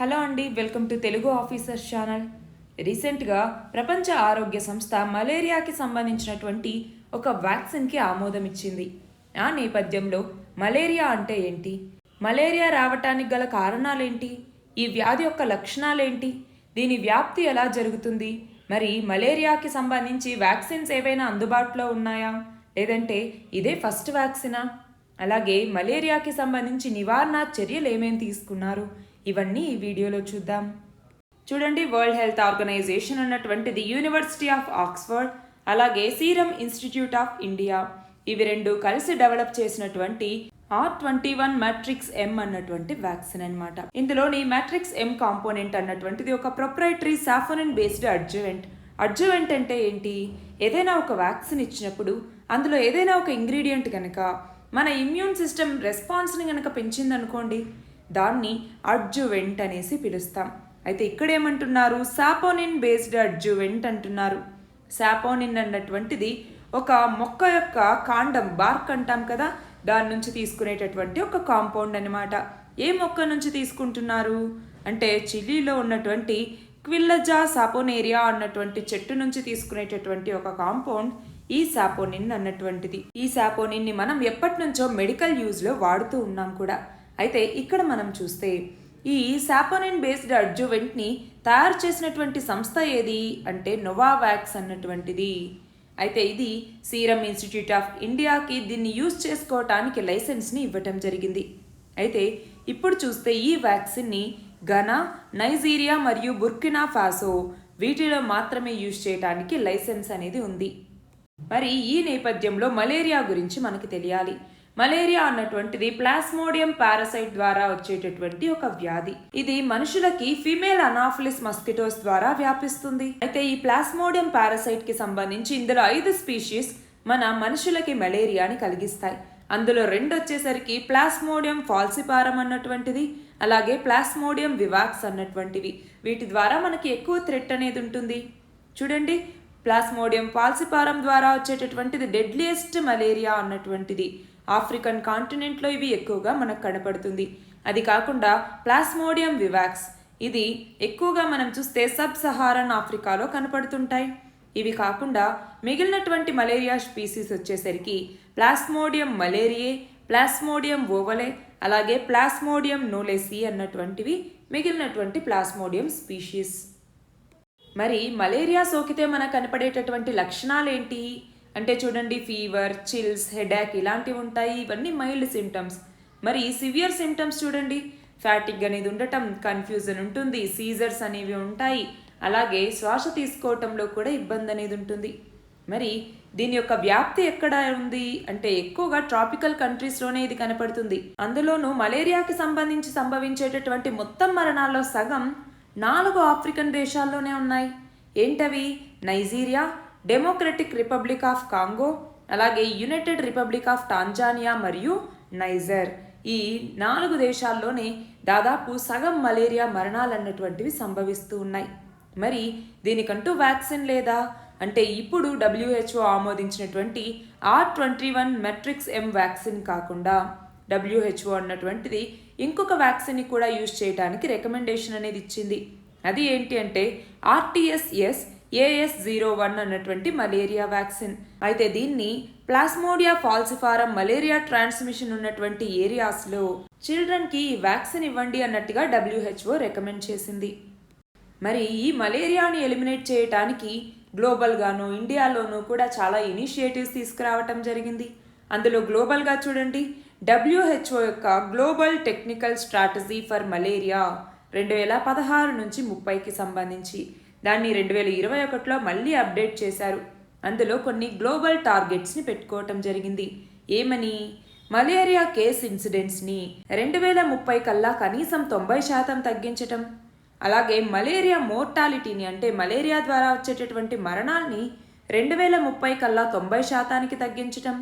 Hello అండి, welcome to Telugu officers channel. రీసెంట్గా ప్రపంచ ఆరోగ్య సంస్థ మలేరియాకి సంబంధించినటువంటి ఒక వ్యాక్సిన్కి ఆమోదం ఇచ్చింది. ఆ నేపథ్యంలో మలేరియా అంటే ఏంటి, మలేరియా రావటానికి గల కారణాలేంటి, ఈ వ్యాధి యొక్క లక్షణాలేంటి, దీని వ్యాప్తి ఎలా జరుగుతుంది, మరి మలేరియాకి సంబంధించి వ్యాక్సిన్స్ ఏవైనా అందుబాటులో ఉన్నాయా, లేదంటే ఇదే ఫస్ట్ వ్యాక్సినా, అలాగే మలేరియాకి సంబంధించి నివారణ చర్యలు ఏమేమి తీసుకున్నారు, ఇవన్నీ ఈ వీడియోలో చూద్దాం. చూడండి, వరల్డ్ హెల్త్ ఆర్గనైజేషన్ అన్నటువంటిది, యూనివర్సిటీ ఆఫ్ ఆక్స్ఫర్డ్, అలాగే సీరం ఇన్స్టిట్యూట్ ఆఫ్ ఇండియా, ఇవి రెండు కలిసి డెవలప్ చేసినటువంటి R21 అన్నటువంటి వ్యాక్సిన్ అన్నమాట. ఇందులోని మ్యాట్రిక్స్ M కాంపోనెంట్ అన్నటువంటిది ఒక ప్రొప్రైటరీ సాఫోనిన్ బేస్డ్ అడ్జువెంట్. అడ్జువెంట్ అంటే ఏంటి? ఏదైనా ఒక వ్యాక్సిన్ ఇచ్చినప్పుడు అందులో ఏదైనా ఒక ఇంగ్రీడియంట్ కనుక మన ఇమ్యూన్ సిస్టమ్ రెస్పాన్స్ని కనుక పెంచిందనుకోండి, దాన్ని అడ్జువెంట్ అనేసి పిలుస్తాం. అయితే ఇక్కడ ఏమంటున్నారు? సాపోనిన్ బేస్డ్ అడ్జువెంట్ అంటున్నారు. సాపోనిన్ అన్నటువంటిది ఒక మొక్క యొక్క కాండం, బార్క్ అంటాం కదా, దాని నుంచి తీసుకునేటటువంటి ఒక కాంపౌండ్ అనమాట. ఏ మొక్క నుంచి తీసుకుంటున్నారు అంటే చిలీలో ఉన్నటువంటి క్విల్లజా సాపోనేరియా అన్నటువంటి చెట్టు నుంచి తీసుకునేటటువంటి ఒక కాంపౌండ్ ఈ సాపోనిన్ అన్నటువంటిది. ఈ సాపోనిన్ని మనం ఎప్పటి నుంచో మెడికల్ యూజ్లో వాడుతూ ఉన్నాం కూడా. అయితే ఇక్కడ మనం చూస్తే ఈ సాపోనిన్ బేస్డ్ అడ్జువెంట్ని తయారు చేసినటువంటి సంస్థ ఏది అంటే నోవావాక్స్ అన్నటువంటిది. అయితే ఇది సీరం ఇన్స్టిట్యూట్ ఆఫ్ ఇండియాకి దీన్ని యూజ్ చేసుకోవటానికి లైసెన్స్ని ఇవ్వటం జరిగింది. అయితే ఇప్పుడు చూస్తే ఈ వ్యాక్సిన్ని ఘనా, నైజీరియా మరియు బుర్కినా ఫాసో వీటిలో మాత్రమే యూజ్ చేయడానికి లైసెన్స్ అనేది ఉంది. మరి ఈ నేపథ్యంలో మలేరియా గురించి మనకి తెలియాలి. మలేరియా అన్నటువంటిది ప్లాస్మోడియం పారాసైట్ ద్వారా వచ్చేటటువంటి ఒక వ్యాధి. ఇది మనుషులకి ఫీమేల్ అనాఫిలిస్ మస్కిటోస్ ద్వారా వ్యాపిస్తుంది. అయితే ఈ ప్లాస్మోడియం పారాసైట్ కి సంబంధించి ఇందులో 5 స్పీషీస్ మన మనుషులకి మలేరియాని కలిగిస్తాయి. అందులో 2 వచ్చేసరికి ప్లాస్మోడియం ఫాల్సిపారం అన్నటువంటిది, అలాగే ప్లాస్మోడియం వివాక్స్ అన్నటువంటివి. వీటి ద్వారా మనకి ఎక్కువ థ్రెట్ అనేది ఉంటుంది. చూడండి, ప్లాస్మోడియం ఫాల్సిపారం ద్వారా వచ్చేటటువంటిది డెడ్లియెస్ట్ మలేరియా అన్నటువంటిది. ఆఫ్రికన్ కాంటినెంట్లో ఇవి ఎక్కువగా మనకు కనపడుతుంది. అది కాకుండా ప్లాస్మోడియం వివాక్స్, ఇది ఎక్కువగా మనం చూస్తే సబ్ సహారన్ ఆఫ్రికాలో కనపడుతుంటాయి. ఇవి కాకుండా మిగిలినటువంటి మలేరియా స్పీసీస్ వచ్చేసరికి ప్లాస్మోడియం మలేరియే, ప్లాస్మోడియం ఓవలే, అలాగే ప్లాస్మోడియం నోలెసి అన్నటువంటివి మిగిలినటువంటి ప్లాస్మోడియం స్పీషీస్. మరి మలేరియా సోకితే మనకు కనపడేటటువంటి లక్షణాలు ఏంటి అంటే చూడండి, ఫీవర్, చిల్స్, హెడేక్ ఇలాంటివి ఉంటాయి. ఇవన్నీ మైల్డ్ సిమ్టమ్స్. మరి సివియర్ సిమ్టమ్స్ చూడండి, ఫ్యాటిక్ అనేది ఉండటం, కన్ఫ్యూజన్ ఉంటుంది, సీజర్స్ అనేవి ఉంటాయి, అలాగే శ్వాస తీసుకోవటంలో కూడా ఇబ్బంది అనేది ఉంటుంది. మరి దీని యొక్క వ్యాప్తి ఎక్కడ ఉంది అంటే ఎక్కువగా ట్రాపికల్ కంట్రీస్లోనే ఇది కనపడుతుంది. అందులోనూ మలేరియాకి సంబంధించి సంభవించేటటువంటి మొత్తం మరణాల్లో సగం 4 ఆఫ్రికన్ దేశాల్లోనే ఉన్నాయి. ఏంటవి? Nigeria, democratic republic of Congo, అలాగే యునైటెడ్ రిపబ్లిక్ ఆఫ్ టాంజానియా మరియు నైజర్. ఈ 4 దేశాల్లోనే దాదాపు సగం మలేరియా మరణాలు అన్నటువంటివి సంభవిస్తూ ఉన్నాయి. మరి దీనికంటూ వ్యాక్సిన్ లేదా అంటే ఇప్పుడు WHO ఆమోదించినటువంటి R21 వ్యాక్సిన్ కాకుండా WHO అన్నటువంటిది ఇంకొక వ్యాక్సిన్ని కూడా యూజ్ చేయడానికి రికమెండేషన్ అనేది ఇచ్చింది. అది ఏంటి అంటే TSPSC అన్నటువంటి మలేరియా వ్యాక్సిన్. అయితే దీన్ని ప్లాస్మోడియా ఫాల్సిపారం మలేరియా ట్రాన్స్మిషన్ ఉన్నటువంటి ఏరియాస్లో చిల్డ్రన్కి ఈ వ్యాక్సిన్ ఇవ్వండి అన్నట్టుగా WHO రికమెండ్ చేసింది. మరి ఈ మలేరియాని ఎలిమినేట్ చేయడానికి గ్లోబల్గాను ఇండియాలోనూ కూడా చాలా ఇనిషియేటివ్స్ తీసుకురావటం జరిగింది. అందులో గ్లోబల్గా చూడండి, WHO యొక్క global technical strategy for malaria 2016 నుంచి 30కి సంబంధించి దాన్ని 2021లో మళ్ళీ అప్డేట్ చేశారు. అందులో కొన్ని గ్లోబల్ టార్గెట్స్ని పెట్టుకోవటం జరిగింది. ఏమని? మలేరియా కేస్ ఇన్సిడెంట్స్ని 2030 కల్లా కనీసం 90% తగ్గించటం, అలాగే మలేరియా మోర్టాలిటీని అంటే మలేరియా ద్వారా వచ్చేటటువంటి మరణాల్ని 2030 కల్లా 90%కి తగ్గించటం,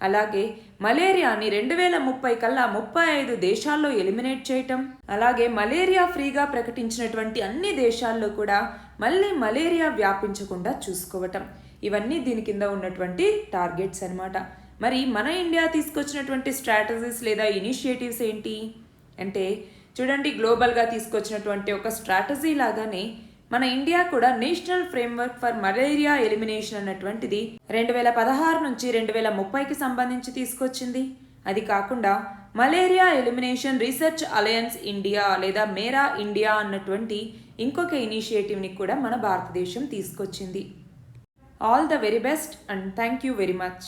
అలాగే మలేరియాని 2030 కల్లా 35 దేశాల్లో ఎలిమినేట్ చేయటం, అలాగే మలేరియా ఫ్రీగా ప్రకటించినటువంటి అన్ని దేశాల్లో కూడా మళ్ళీ మలేరియా వ్యాపించకుండా చూసుకోవటం. ఇవన్నీ దీని కింద ఉన్నటువంటి టార్గెట్స్ అన్నమాట. మరి మన ఇండియా తీసుకొచ్చినటువంటి స్ట్రాటజీస్ లేదా ఇనిషియేటివ్స్ ఏంటి అంటే చూడండి, గ్లోబల్గా తీసుకొచ్చినటువంటి ఒక స్ట్రాటజీ లాగానే మన ఇండియా కూడా national framework for malaria elimination అన్నటువంటిది 2016 నుంచి 2030కి సంబంధించి తీసుకొచ్చింది. అది కాకుండా malaria elimination research alliance India లేదా మేరా ఇండియా అన్నటువంటి ఇంకొక ఇనిషియేటివ్ని కూడా మన భారతదేశం తీసుకొచ్చింది. All the very best and thank you very much.